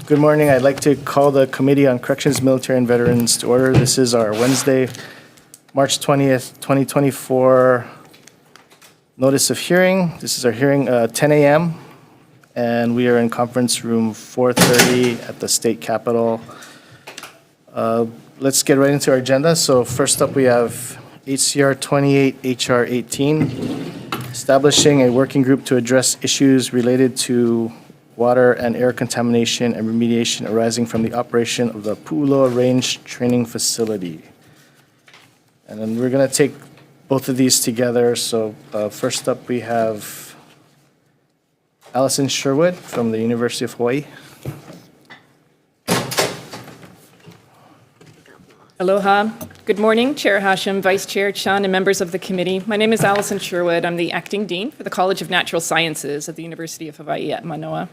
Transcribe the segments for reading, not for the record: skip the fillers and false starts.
Good morning. I'd like to call the Committee on Corrections, Military, and Veterans to order. This is our Wednesday, March 20th, 2024 notice of hearing. This is our hearing 10 a.m. and we are in conference room 430 at the State Capitol. Let's get right into our agenda. So first up we have HCR 28, HR 18, establishing a working group to address issues related to water and air contamination and remediation arising from the operation of the Pu'uloa Range Training Facility. And then we're going to take both of these together. So first up we have Allison Sherwood from the University of Hawaii. Aloha. Good morning, Chair Hashem, Vice Chair Chan, and members of the committee. My name is Allison Sherwood. I'm the Acting Dean for the College of Natural Sciences at the University of Hawaii at Manoa.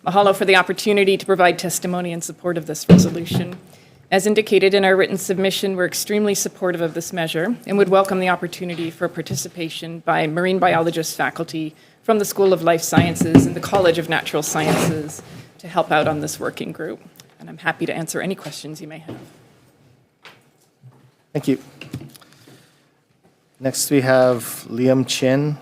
Mahalo for the opportunity to provide testimony in support of this resolution. As indicated in our written submission, we're extremely supportive of this measure and would welcome the opportunity for participation by marine biologist faculty from the School of Life Sciences and the College of Natural Sciences to help out on this working group. And I'm happy to answer any questions you may have. Thank you. Next we have Liam Chin.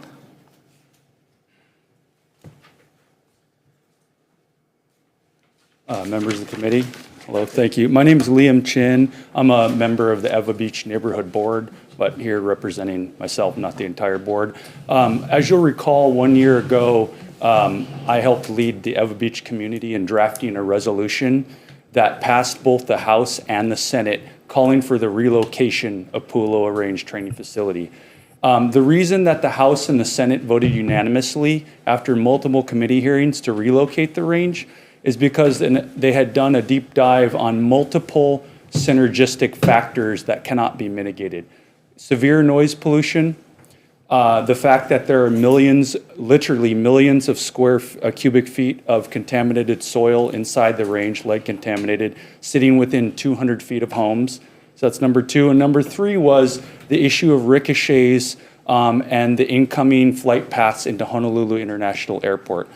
Members of the committee, hello, thank you. My name is Liam Chin. I'm a member of the Eva Beach Neighborhood Board, but here representing myself, not the entire board. As you'll recall, 1 year ago, I helped lead the Eva Beach community in drafting a resolution that passed both the House and the Senate calling for the relocation of Pu'uloa Range Training Facility. The reason that the House and the Senate voted unanimously after multiple committee hearings to relocate the range is because they had done a deep dive on multiple synergistic factors that cannot be mitigated. Severe noise pollution, the fact that there are millions, literally millions of cubic feet of contaminated soil inside the range, lead contaminated, sitting within 200 feet of homes. So that's number two. And number three was the issue of ricochets and the incoming flight paths into Honolulu International Airport.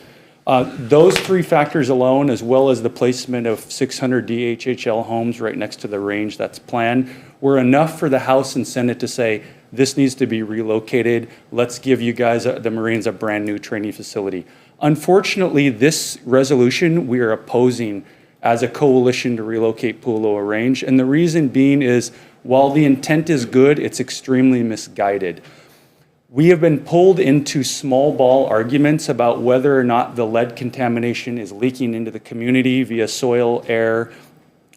Those three factors alone, as well as the placement of 600 DHHL homes right next to the range that's planned, were enough for the House and Senate to say, this needs to be relocated. Let's give you guys, the Marines, a brand new training facility. Unfortunately, this resolution we are opposing as a coalition to relocate Pu'uloa Range. And the reason being is, while the intent is good, it's extremely misguided. We have been pulled into small ball arguments about whether or not the lead contamination is leaking into the community via soil, air,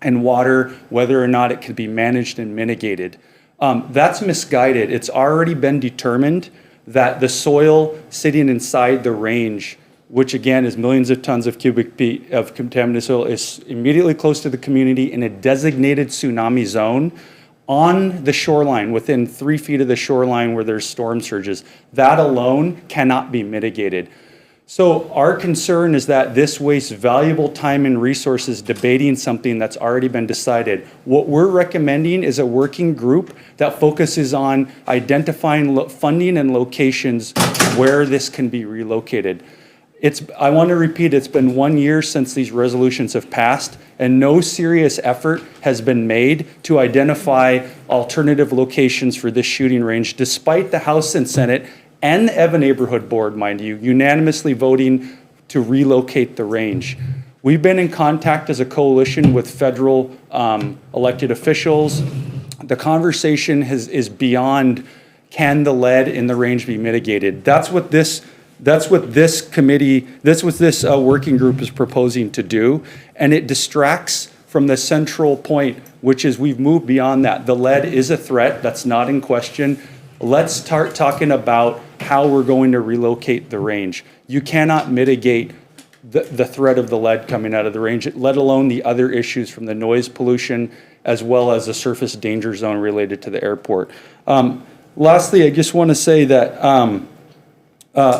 and water, whether or not it can be managed and mitigated. That's misguided. It's already been determined that the soil sitting inside the range, which again is millions of tons of cubic feet of contaminated soil, is immediately close to the community in a designated tsunami zone on the shoreline, within 3 feet of the shoreline where there's storm surges. That alone cannot be mitigated. So our concern is that this wastes valuable time and resources debating something that's already been decided. What we're recommending is a working group that focuses on identifying funding and locations where this can be relocated. I want to repeat, it's been 1 year since these resolutions have passed, and no serious effort has been made to identify alternative locations for this shooting range, despite the House and Senate and the Eva Neighborhood Board, mind you, unanimously voting to relocate the range. We've been in contact as a coalition with federal elected officials. The conversation is beyond, can the lead in the range be mitigated? That's what this committee, that's what this working group is proposing to do, and it distracts from the central point, which is we've moved beyond that. The lead is a threat, that's not in question. Let's start talking about how we're going to relocate the range. You cannot mitigate the threat of the lead coming out of the range, let alone the other issues from the noise pollution as well as the surface danger zone related to the airport. Lastly, I just want to say that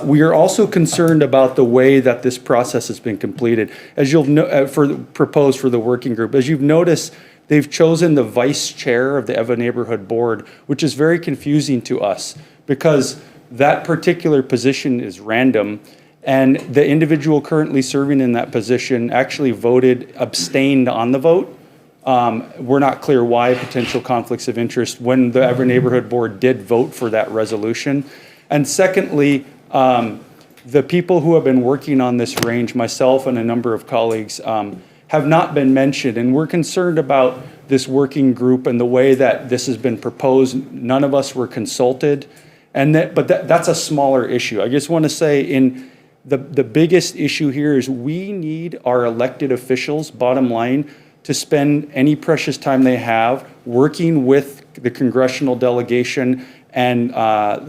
we are also concerned about the way that this process has been completed. As you'll know, proposed for the working group, as you've noticed, they've chosen the vice chair of the Eva Neighborhood Board, which is very confusing to us because that particular position is random. And the individual currently serving in that position actually abstained on the vote. We're not clear why, potential conflicts of interest, when the Everett Neighborhood Board did vote for that resolution. And secondly, the people who have been working on this range, myself and a number of colleagues, have not been mentioned. And we're concerned about this working group and the way that this has been proposed. None of us were consulted. But that's a smaller issue. I just want to say the biggest issue here is we need our elected officials, bottom line, to spend any precious time they have working with the congressional delegation and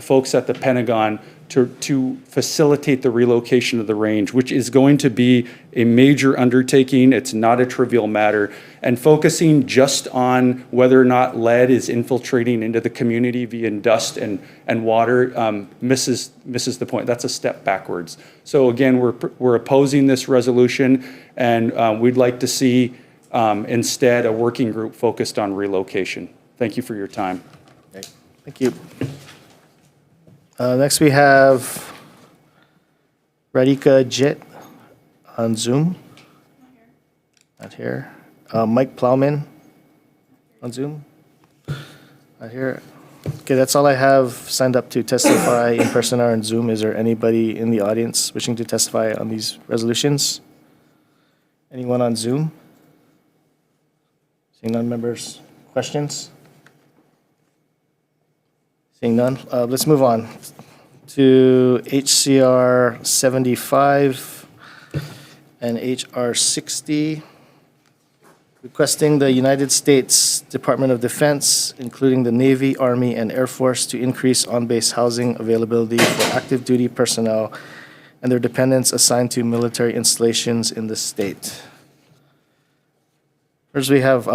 folks at the Pentagon to facilitate the relocation of the range, which is going to be a major undertaking. It's not a trivial matter. And focusing just on whether or not lead is infiltrating into the community via dust and water misses the point. That's a step backwards. So again, we're opposing this resolution, and we'd like to see instead a working group focused on relocation. Thank you for your time. Okay. Thank you. Next, we have Radhika Jit on Zoom. Not here. Mike Plowman on Zoom. Not here. Okay, that's all I have signed up to testify in person or on Zoom. Is there anybody in the audience wishing to testify on these resolutions? Anyone on Zoom? Seeing none, members. Questions? Seeing none, let's move on to HCR 75 and HR 60, requesting the United States Department of Defense, including the Navy, Army, and Air Force, to increase on-base housing availability for active duty personnel and their dependents assigned to military installations in the state. First, we have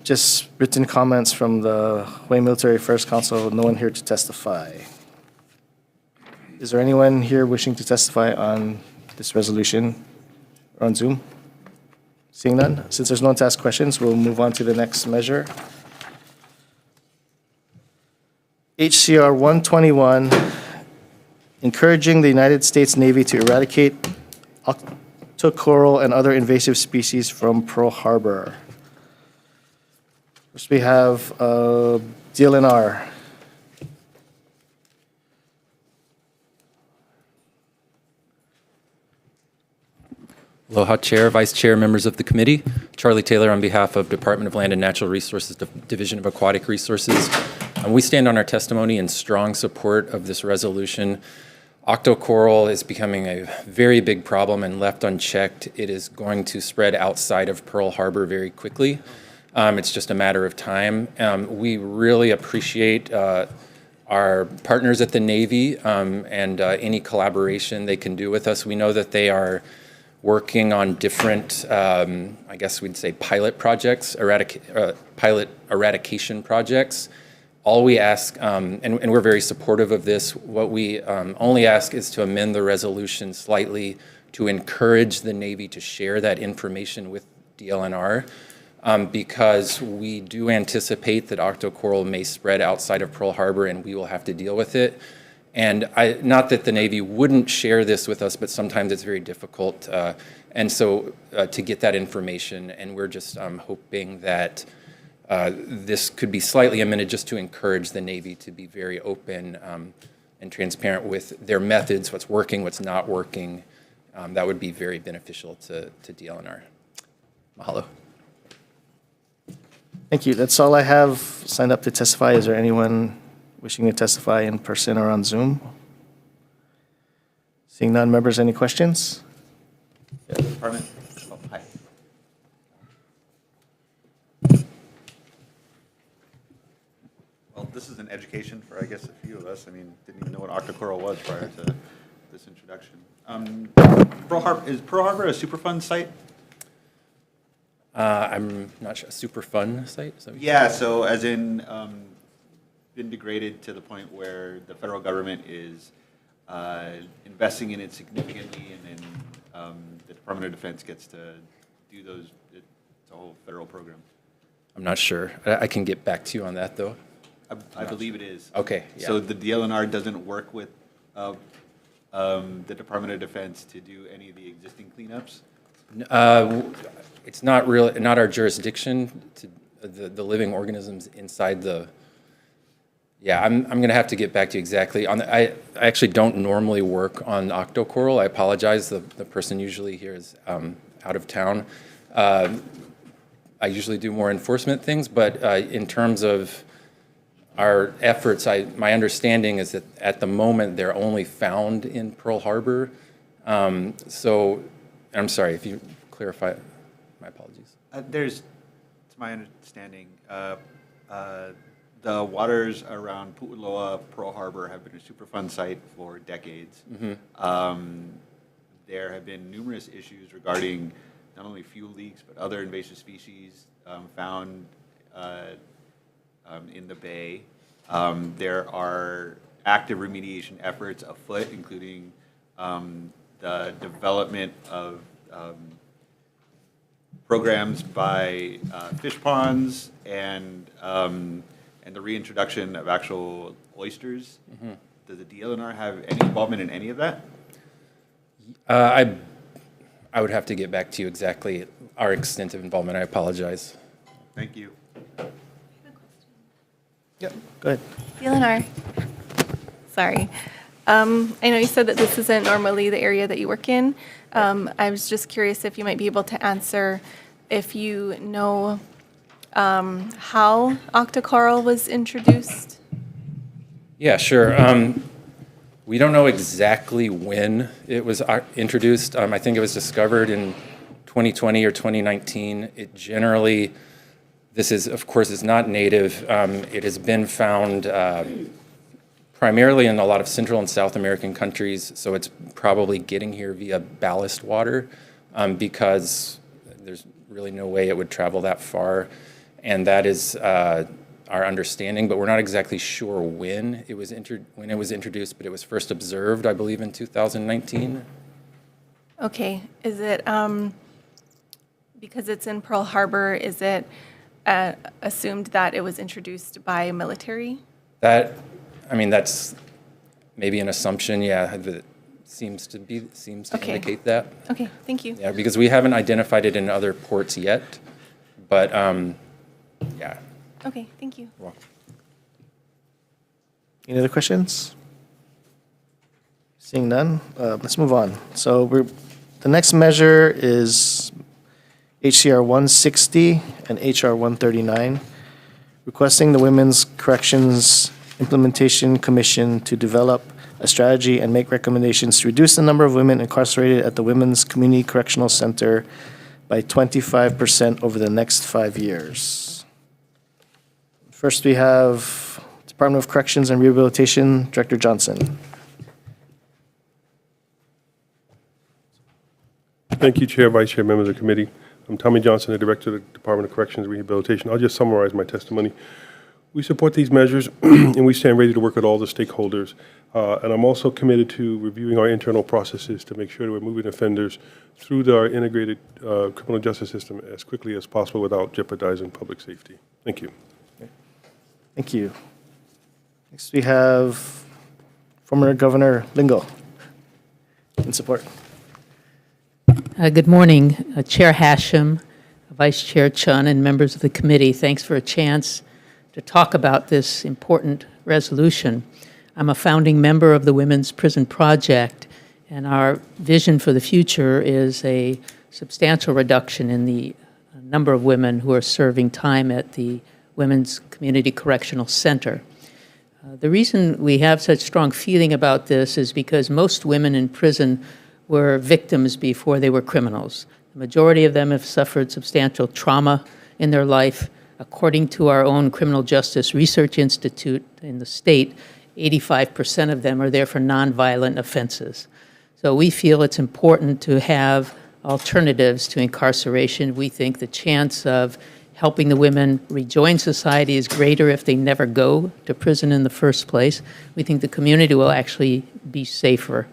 just written comments from the Hawaii Military Affairs Council. No one here to testify. Is there anyone here wishing to testify on this resolution or on Zoom? Seeing none, since there's no one to ask questions, we'll move on to the next measure. HCR 121, encouraging the United States Navy to eradicate octocoral and other invasive species from Pearl Harbor. First, we have DLNR. Aloha, Chair, Vice Chair, members of the committee. Charlie Taylor on behalf of Department of Land and Natural Resources, Division of Aquatic Resources. We stand on our testimony in strong support of this resolution. Octocoral is becoming a very big problem, and left unchecked, it is going to spread outside of Pearl Harbor very quickly. It's just a matter of time. We really appreciate our partners at the Navy and any collaboration they can do with us. We know that they are working on different, I guess we'd say pilot projects, pilot eradication projects. All we ask, and we're very supportive of this, what we only ask is to amend the resolution slightly to encourage the Navy to share that information with DLNR. Because we do anticipate that octocoral may spread outside of Pearl Harbor, and we will have to deal with it. And not that the Navy wouldn't share this with us, but sometimes it's very difficult. And so to get that information, and we're just hoping that this could be slightly amended just to encourage the Navy to be very open and transparent with their methods, what's working, what's not working. That would be very beneficial to DLNR. Mahalo. Thank you. That's all I have signed up to testify. Is there anyone wishing to testify in person or on Zoom? Seeing none, members, any questions? Yeah, Department. Oh, hi. Well, this is an education for, I guess, a few of us. I mean, didn't even know what octocoral was prior to this introduction. Is Pearl Harbor a Superfund site? I'm not sure, a super fun site? Yeah, so as in been degraded to the point where the federal government is investing in it significantly, and then the Department of Defense gets to do those. It's a whole federal program. I'm not sure. I can get back to you on that, though. I believe it is. Okay, yeah. So the DLNR doesn't work with a the Department of Defense to do any of the existing cleanups? It's not our jurisdiction to the living organisms inside the. Yeah, I'm going to have to get back to you exactly on. I actually don't normally work on octocoral. I apologize. The person usually here is out of town. I usually do more enforcement things, but in terms of our efforts, my understanding is that at the moment they're only found in Pearl Harbor. So I'm sorry if you clarify. My apologies. To my understanding, the waters around Pu'uloa, Pearl Harbor have been a Superfund site for decades. There have been numerous issues regarding not only fuel leaks, but other invasive species found in the bay. There are active remediation efforts afoot, including the development of programs by fish ponds and the reintroduction of actual oysters. Does the DLNR have any involvement in any of that? I would have to get back to you exactly our extent of involvement. I apologize. Thank you. Yep, go ahead. DLNR. Sorry. I know you said that this isn't normally the area that you work in. I was just curious if you might be able to answer if you know how octocoral was introduced. Yeah, sure. We don't know exactly when it was introduced. I think it was discovered in 2020 or 2019. It generally, this is, of course, is not native. It has been found primarily in a lot of Central and South American countries, so it's probably getting here via ballast water because there's really no way it would travel that far. And that is our understanding, but we're not exactly sure when it was introduced, but it was first observed, I believe, in 2019. Okay. Is it, because it's in Pearl Harbor, is it assumed that it was introduced by military? That's maybe an assumption, yeah, that seems to indicate that. Okay, thank you. Yeah, because we haven't identified it in other ports yet, but yeah. Okay, thank you. Well, Any other questions? Seeing none, let's move on. So the next measure is HCR 160 and HR 139, requesting the Women's Corrections Implementation Commission to develop a strategy and make recommendations to reduce the number of women incarcerated at the Women's Community Correctional Center by 25% over the next 5 years. First, we have Department of Corrections and Rehabilitation, Director Johnson. Thank you, Chair, Vice Chair, members of the committee. I'm Tommy Johnson, the Director of the Department of Corrections and Rehabilitation. I'll just summarize my testimony. We support these measures, and we stand ready to work with all the stakeholders. And I'm also committed to reviewing our internal processes to make sure that we're moving offenders through our integrated criminal justice system as quickly as possible without jeopardizing public safety. Thank you. Thank you. Next, we have former Governor Lingle in support. Good morning, Chair Hashem, Vice Chair Chun, and members of the committee. Thanks for a chance to talk about this important resolution. I'm a founding member of the Women's Prison Project, and our vision for the future is a substantial reduction in the number of women who are serving time at the Women's Community Correctional Center. The reason we have such strong feeling about this is because most women in prison were victims before they were criminals. The majority of them have suffered substantial trauma in their life. According to our own Criminal Justice Research Institute in the state, 85% of them are there for nonviolent offenses. So we feel it's important to have alternatives to incarceration. We think the chance of helping the women rejoin society is greater if they never go to prison in the first place. We think the community will actually be safer.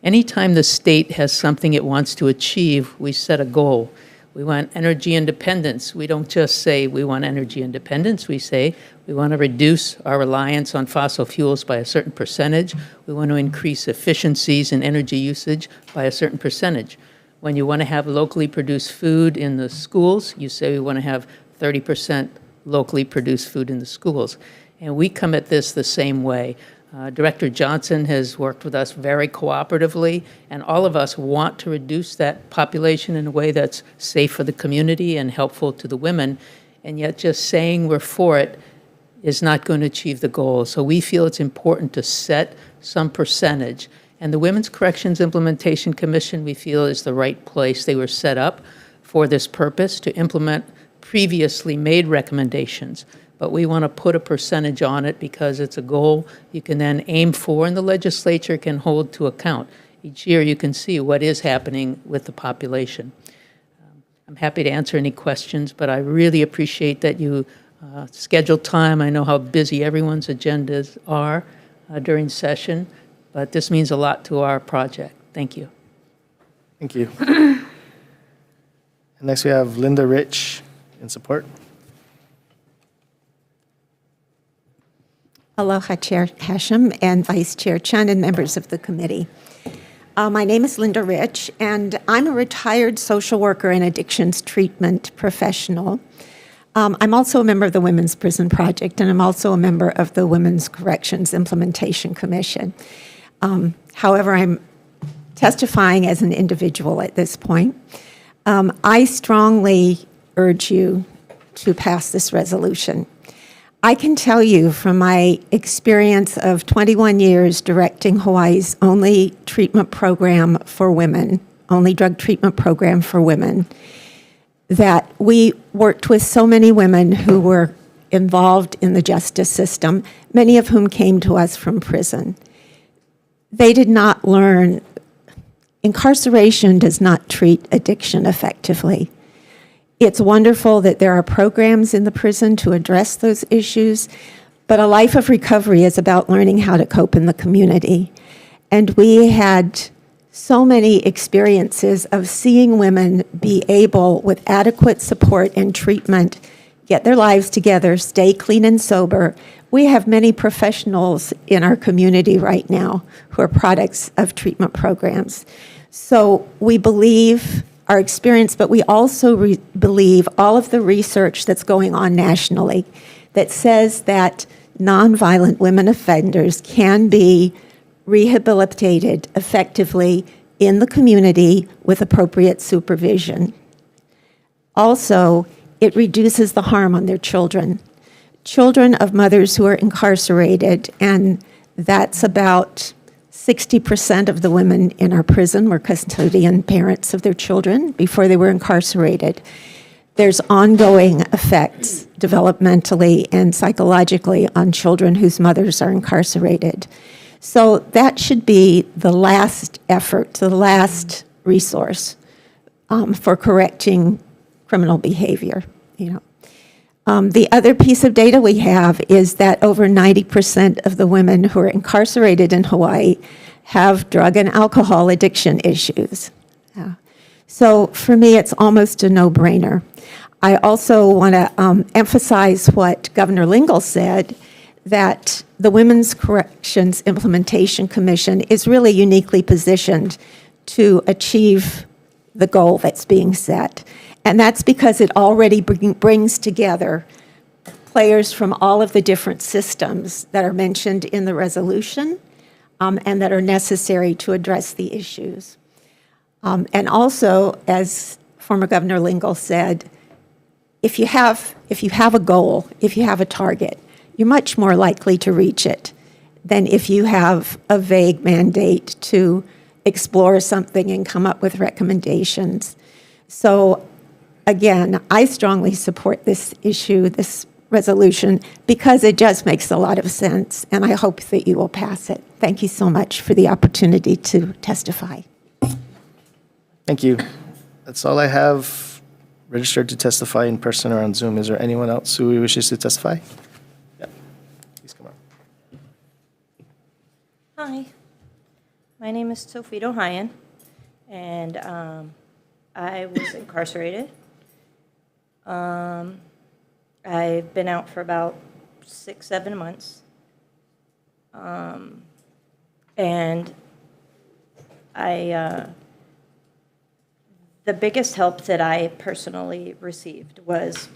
Anytime the state has something it wants to achieve, we set a goal. We want energy independence. We don't just say we want energy independence. We say we want to reduce our reliance on fossil fuels by a certain percentage. We want to increase efficiencies in energy usage by a certain percentage. When you want to have locally produced food in the schools, you say we want to have 30% locally produced food in the schools. And we come at this the same way. Director Johnson has worked with us very cooperatively, and all of us want to reduce that population in a way that's safe for the community and helpful to the women, and yet just saying we're for it is not going to achieve the goal. So we feel it's important to set some percentage. And the Women's Corrections Implementation Commission, we feel, is the right place. They were set up for this purpose, to implement previously made recommendations. But we want to put a percentage on it because it's a goal you can then aim for and the legislature can hold to account. Each year you can see what is happening with the population. I'm happy to answer any questions, but I really appreciate that you scheduled time. I know how busy everyone's agendas are during session, but this means a lot to our project. Thank you. Thank you. And next we have Linda Rich in support. Aloha, Chair Hashem and Vice Chair Chun and members of the committee. My name is Linda Rich, and I'm a retired social worker and addictions treatment professional. I'm also a member of the Women's Prison Project, and I'm also a member of the Women's Corrections Implementation Commission. However, I'm testifying as an individual at this point. I strongly urge you to pass this resolution. I can tell you from my experience of 21 years directing Hawaii's only treatment program for women, only drug treatment program for women, that we worked with so many women who were involved in the justice system, many of whom came to us from prison. They did not learn. Incarceration does not treat addiction effectively. It's wonderful that there are programs in the prison to address those issues, but a life of recovery is about learning how to cope in the community. And we had so many experiences of seeing women be able, with adequate support and treatment, get their lives together, stay clean and sober. We have many professionals in our community right now who are products of treatment programs. So we believe our experience, but we also believe all of the research that's going on nationally that says that nonviolent women offenders can be rehabilitated effectively in the community with appropriate supervision. Also, it reduces the harm on their children. Children of mothers who are incarcerated, and that's about 60% of the women in our prison were custodian parents of their children before they were incarcerated. There's ongoing effects developmentally and psychologically on children whose mothers are incarcerated. So that should be the last effort, the last resource for correcting criminal behavior. The other piece of data we have is that over 90% of the women who are incarcerated in Hawaii have drug and alcohol addiction issues. So for me, it's almost a no-brainer. I also want to emphasize what Governor Lingle said, that the Women's Corrections Implementation Commission is really uniquely positioned to achieve the goal that's being set. And that's because it already brings together players from all of the different systems that are mentioned in the resolution and that are necessary to address the issues. And also, as former Governor Lingle said, if you have a goal, if you have a target, you're much more likely to reach it than if you have a vague mandate to explore something and come up with recommendations. So again, I strongly support this issue, this resolution, because it just makes a lot of sense, and I hope that you will pass it. Thank you so much for the opportunity to testify. Thank you. That's all I have registered to testify in person or on Zoom. Is there anyone else who wishes to testify? Yeah, please come on. Hi, my name is Tofito Hyan, and I was incarcerated. I've been out for about 6-7 months. And the biggest help that I personally received was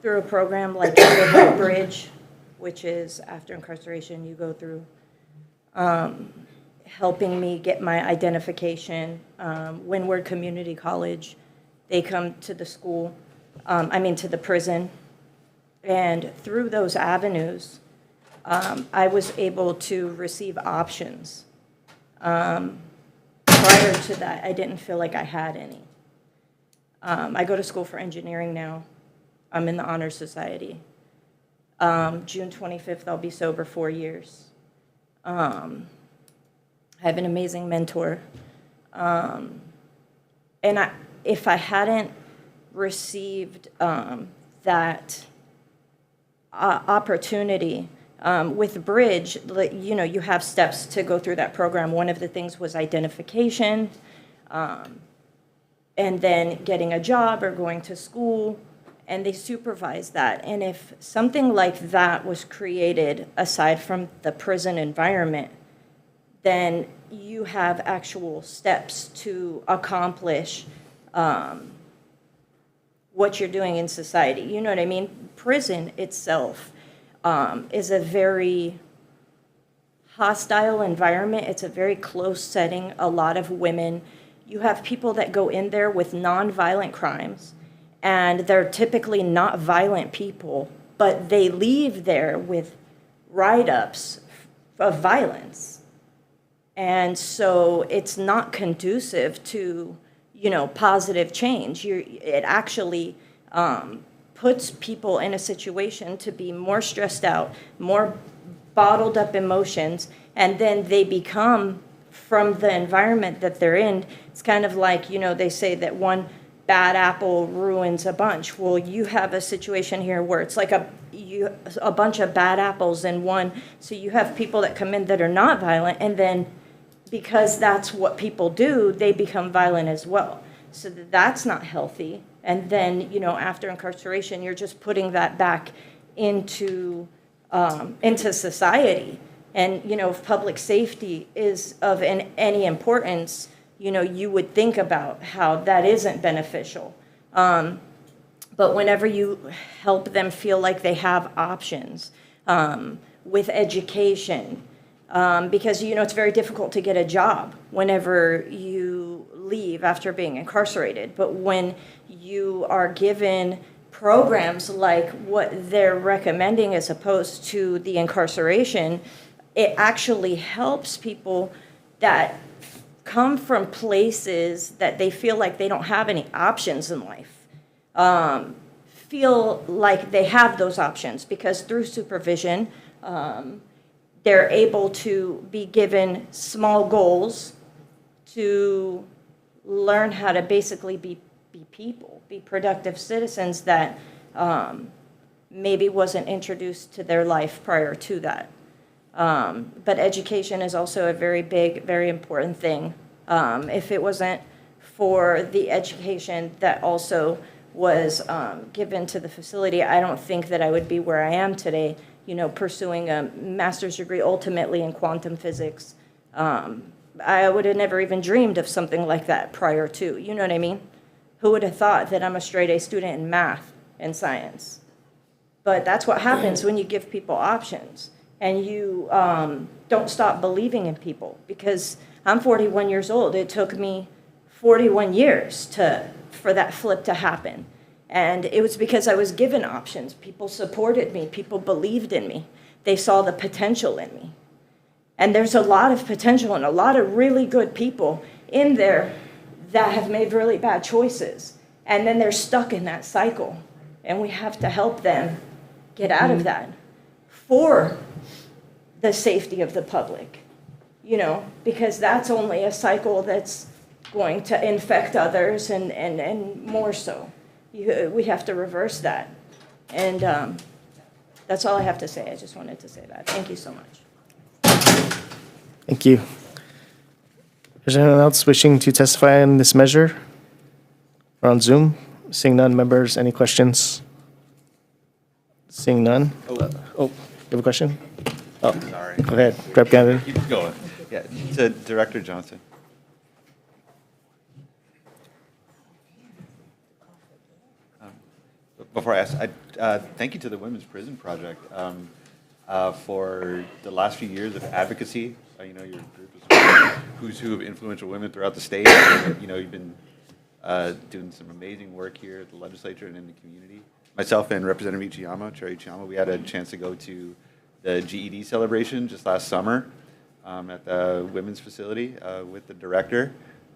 through a program like the Bridge, which is after incarceration, you go through helping me get my identification. Windward Community College, they come to the school, to the prison. And through those avenues, I was able to receive options. Prior to that, I didn't feel like I had any. I go to school for engineering now. I'm in the Honor Society. June 25th, I'll be sober 4 years. I have an amazing mentor. If I hadn't received that opportunity with Bridge, you have steps to go through that program. One of the things was identification, and then getting a job or going to school, and they supervise that. And if something like that was created aside from the prison environment, then you have actual steps to accomplish what you're doing in society. You know what I mean? Prison itself is a very hostile environment. It's a very close setting, a lot of women. You have people that go in there with nonviolent crimes, and they're typically not violent people, but they leave there with write-ups of violence. And so it's not conducive to, positive change. It actually puts people in a situation to be more stressed out, more bottled up emotions, and then they become, from the environment that they're in, it's kind of like, they say that one bad apple ruins a bunch. Well, you have a situation here where it's like a bunch of bad apples in one. So you have people that come in that are not violent, and then because that's what people do, they become violent as well. So that's not healthy. And then, after incarceration, you're just putting that back into society. And, if public safety is of any importance, you would think about how that isn't beneficial. But whenever you help them feel like they have options with education, because, it's very difficult to get a job whenever you leave after being incarcerated. But when you are given programs like what they're recommending as opposed to the incarceration, it actually helps people that come from places that they feel like they don't have any options in life, feel like they have those options, because through supervision, they're able to be given small goals to learn how to basically be people, be productive citizens that maybe wasn't introduced to their life prior to that. But education is also a very big, very important thing. If it wasn't for the education that also was given to the facility, I don't think that I would be where I am today, pursuing a master's degree ultimately in quantum physics. I would have never even dreamed of something like that prior to, you know what I mean? Who would have thought that I'm a straight A student in math and science? But that's what happens when you give people options and you don't stop believing in people. Because I'm 41 years old. It took me 41 years for that flip to happen. And it was because I was given options. People supported me. People believed in me. They saw the potential in me. And there's a lot of potential and a lot of really good people in there that have made really bad choices. And then they're stuck in that cycle. And we have to help them get out of that for the safety of the public, because that's only a cycle that's going to infect others and more so. We have to reverse that. And that's all I have to say. I just wanted to say that. Thank you so much. Thank you. Is there anyone else wishing to testify on this measure? Or on Zoom? Seeing none, members, any questions? Seeing none? Oh, you have a question? Oh, Sorry. go ahead, Rep. Gannon. Keep going. Yeah, to Director Johnson. Before I ask, thank you to the Women's Prison Project for the last few years of advocacy. You know, your group is who's who of influential women throughout the state. You know, you've been doing some amazing work here at the legislature and in the community. Myself and Representative Ichiyama, Chair Ichiyama, we had a chance to go to the GED celebration just last summer at the women's facility with the director.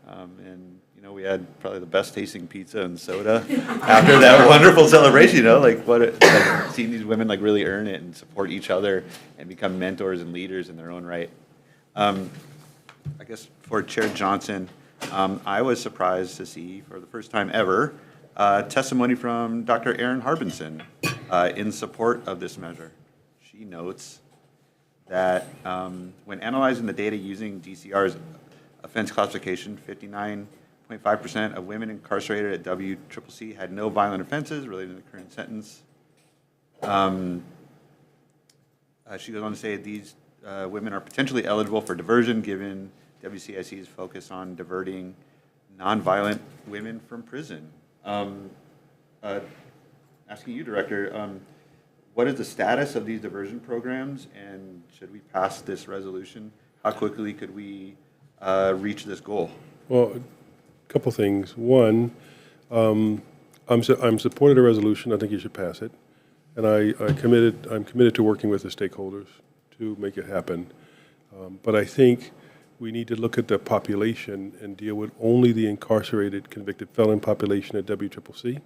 And, you know, we had probably the best tasting pizza and soda after that wonderful celebration, you know, like seeing these women like really earn it and support each other and become mentors and leaders in their own right. I guess for Chair Johnson, I was surprised to see for the first time ever testimony from Dr. Erin Harbinson in support of this measure. She notes that when analyzing the data using DCR's offense classification, 59.5% of women incarcerated at WCCC had no violent offenses related to the current sentence. She goes on to say these women are potentially eligible for diversion given WCIC's focus on diverting nonviolent women from prison. Asking you, Director, what is the status of these diversion programs, and should we pass this resolution, how quickly could we reach this goal? Well, a couple things. One, I'm supportive of the resolution. I think you should pass it, and I'm committed to working with the stakeholders to make it happen. But I think we need to look at the population and deal with only the incarcerated convicted felon population at WCCC.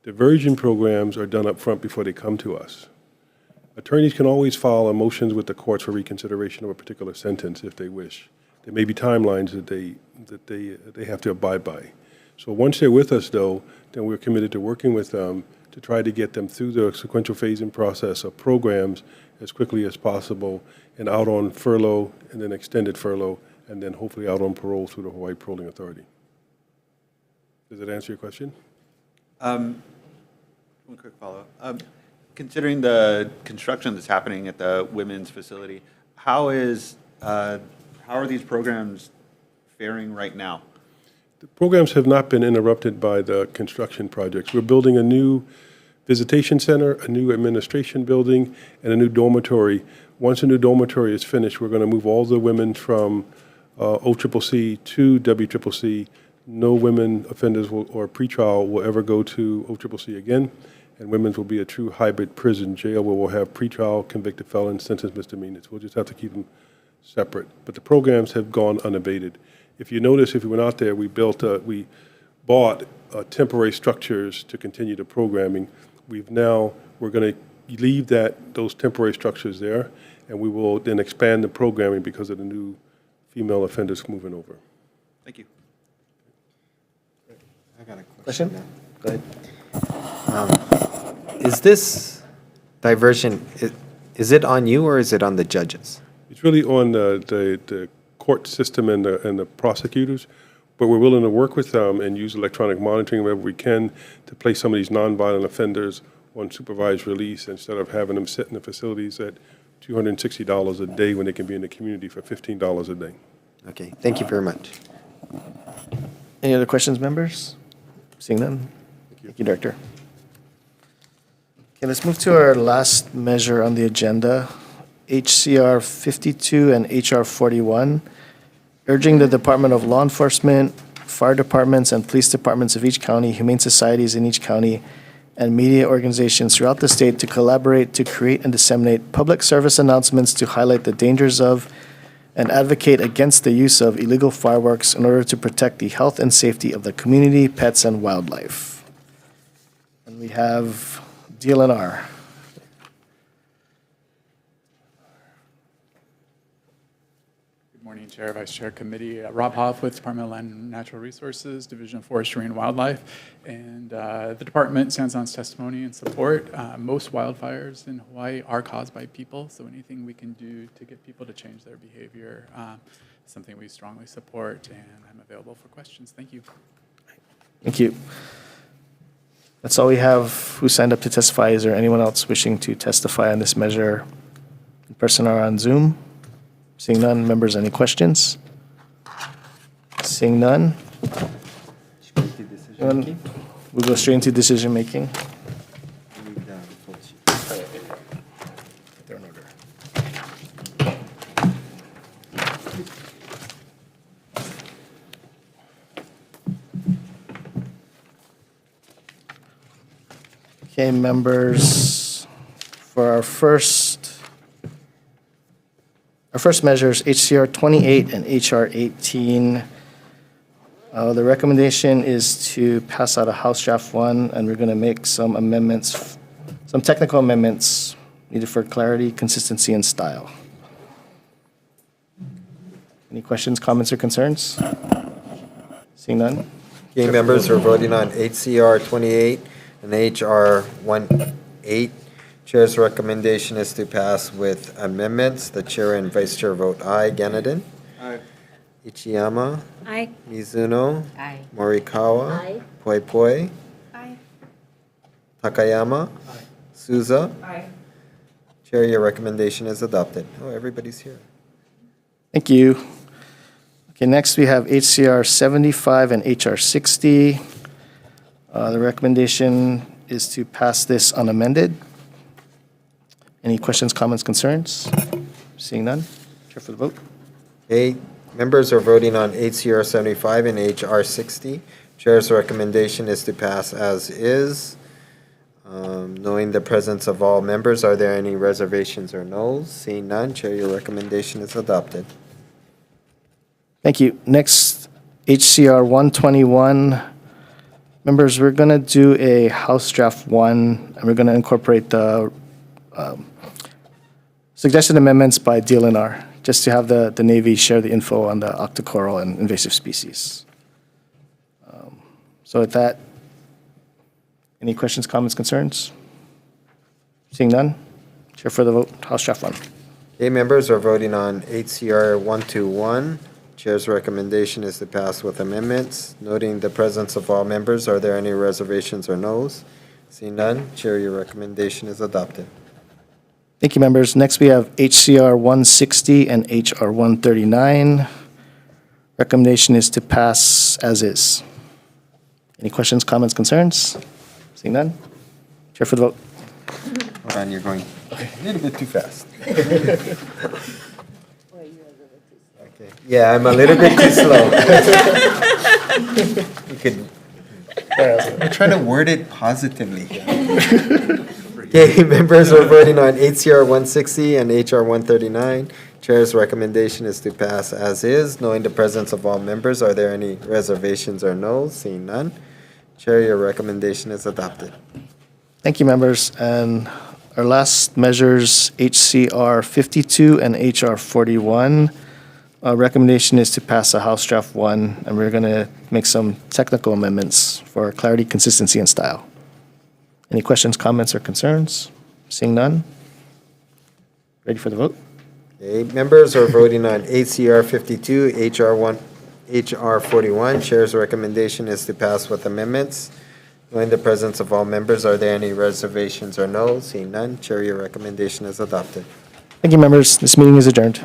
Diversion programs are done up front before they come to us. Attorneys can always file motions with the courts for reconsideration of a particular sentence if they wish. There may be timelines that they have to abide by. So once they're with us, though, then we're committed to working with them to try to get them through the sequential phasing process of programs as quickly as possible and out on furlough and then extended furlough and then hopefully out on parole through the Hawaii Paroling Authority. Does that answer your question? One quick follow-up. Considering the construction that's happening at the women's facility, how are these programs faring right now? The programs have not been interrupted by the construction projects. We're building a new visitation center, a new administration building, and a new dormitory. Once a new dormitory is finished, we're going to move all the women from OCCC to WCCC. No women offenders or pretrial will ever go to OCCC again, and women's will be a true hybrid prison jail where we'll have pretrial convicted felons, sentenced misdemeanors. We'll just have to keep them separate. But the programs have gone unabated. If you notice, if you went out there, we bought temporary structures to continue the programming. We're going to leave those temporary structures there, and we will then expand the programming because of the new female offenders moving over. Thank you. I got a question. Go ahead. Is this diversion, is it on you or is it on the judges? It's really on the court system and the prosecutors, but we're willing to work with them and use electronic monitoring wherever we can to place some of these nonviolent offenders on supervised release instead of having them sit in the facilities at $260 a day when they can be in the community for $15 a day. Okay, thank you very much. Any other questions, members? Seeing none? Thank you, Director. Okay, let's move to our last measure on the agenda, HCR 52 and HR 41, urging the Department of Law Enforcement, fire departments, and police departments of each county, humane societies in each county, and media organizations throughout the state to collaborate to create and disseminate public service announcements to highlight the dangers of and advocate against the use of illegal fireworks in order to protect the health and safety of the community, pets, and wildlife. And we have DLNR. Morning, Chair, Vice Chair, Committee. Rob Hoff with Department of Land and Natural Resources, Division of Forestry and Wildlife. And the department stands on its testimony and support. Most wildfires in Hawaii are caused by people, so anything we can do to get people to change their behavior is something we strongly support, and I'm available for questions. Thank you. Thank you. That's all we have. Who signed up to testify? Is there anyone else wishing to testify on this measure in person or on Zoom? Seeing none, members, any questions? Seeing none, we'll go straight into decision making. They're in order. Okay, members, for our first measures, HCR 28 and HR 18. The recommendation is to pass out a House Draft 1, and we're going to make some amendments, some technical amendments needed for clarity, consistency, and style. Any questions, comments, or concerns? Seeing none? Okay, members are voting on HCR 28 and HR 18. Chair's recommendation is to pass with amendments. The chair and vice chair vote aye. Ganadin? Aye. Ichiyama? Aye. Mizuno? Aye. Morikawa? Aye. Poi Poi? Aye. Takayama? Souza? Aye. Chair, your recommendation is adopted. Oh, everybody's here. Thank you. Okay, next we have HCR 75 and HR 60. The recommendation is to pass this unamended. Any questions, comments, concerns? Seeing none, chair for the vote. Okay, members are voting on HCR 75 and HR 60. Chair's recommendation is to pass as is. Knowing the presence of all members, are there any reservations or noes? Seeing none, Chair, your recommendation is adopted. Thank you. Next, HCR 121. Members, we're going to do a House Draft 1, and we're going to incorporate the suggested amendments by DLNR, just to have the Navy share the info on the octocoral and invasive species. So with that, any questions, comments, concerns? Seeing none, chair for the vote, House Draft 1. Okay, members are voting on HCR 121. Chair's recommendation is to pass with amendments. Noting the presence of all members, are there any reservations or noes? Seeing none, Chair, your recommendation is adopted. Thank you, members. Next, we have HCR 160 and HR 139. Recommendation is to pass as is. Any questions, comments, concerns? Seeing none, chair for the vote. Hold on, you're going a little bit too fast. Okay. Yeah, I'm a little bit too slow. You could, I'm trying to word it positively. Okay, members are voting on HCR 160 and HR 139. Chair's recommendation is to pass as is. Knowing the presence of all members, are there any reservations or noes? Seeing none, Chair, your recommendation is adopted. Thank you, members. And our last measures, HCR 52 and HR 41. Recommendation is to pass a House Draft 1, and we're going to make some technical amendments for clarity, consistency, and style. Any questions, comments, or concerns? Seeing none? Ready for the vote? Okay, members are voting on HCR 52, HR 41. Chair's recommendation is to pass with amendments. Knowing the presence of all members, are there any reservations or no? Seeing none, Chair, your recommendation is adopted. Thank you, members. This meeting is adjourned.